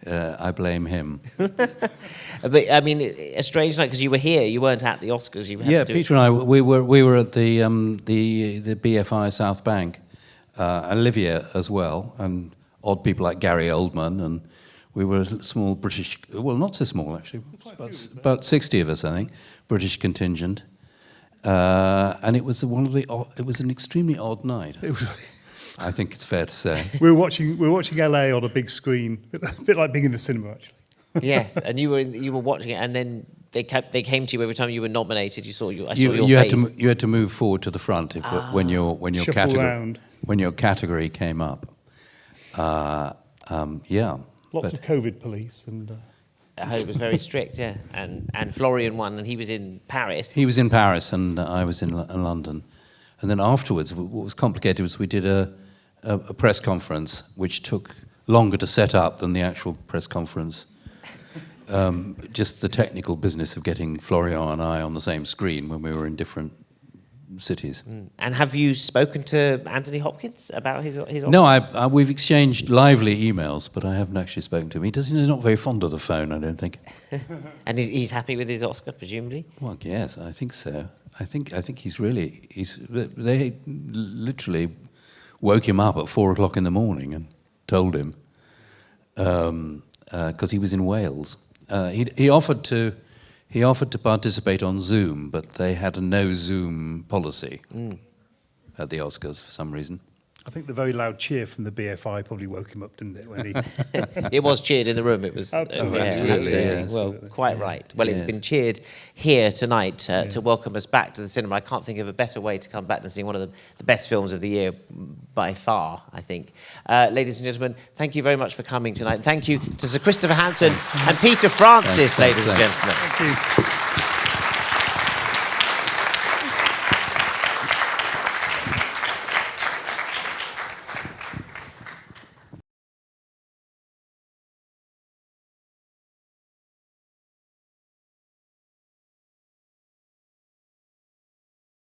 I blame him. But I mean, a strange night because you were here. You weren't at the Oscars. You had to do Peter and I we were at the BFI South Bank, Olivia as well, and odd people like Gary Oldman, and we were a small British. Well, not so small actually. About 60 of us, I think, British contingent, and it was it was an extremely odd night. I think it's fair to say. We were watching LA on a big screen, a bit like being in the cinema, actually. Yes, and you were watching it, and then they came to you every time you were nominated. I saw your You face. had to move forward to the front when your Shuffle round. when your category came up. Yeah. Lots of COVID police and. I heard it was very strict, yeah. And Florian won, and he was in Paris. He was in Paris, and I was in London. And then afterwards, what was complicated was we did a press conference, which took longer to set up than the actual press conference. Just the technical business of getting Florian and I on the same screen when we were in different cities. And have you spoken to Anthony Hopkins about his Oscar? No, we've exchanged lively emails, but I haven't actually spoken to him. He's not very fond of the phone, I don't think. And he's happy with his Oscar, presumably? Well, yes, I think so. I think they literally woke him up at 4 o'clock in the morning and told him, because he was in Wales. He offered to participate on Zoom, but they had a no Zoom policy at the Oscars for some reason. I think the very loud cheer from the BFI probably woke him up, didn't it? When he It was cheered in the room. It was Absolutely, yes. Well, quite right. Well, it's been cheered here tonight to welcome us back to the cinema. I can't think of a better way to come back than seeing one of the best films of the year by far, I think. Ladies and gentlemen, thank you very much for coming tonight. Thank you to Sir Christopher Hampton and Peter Francis, ladies and gentlemen. Thank you.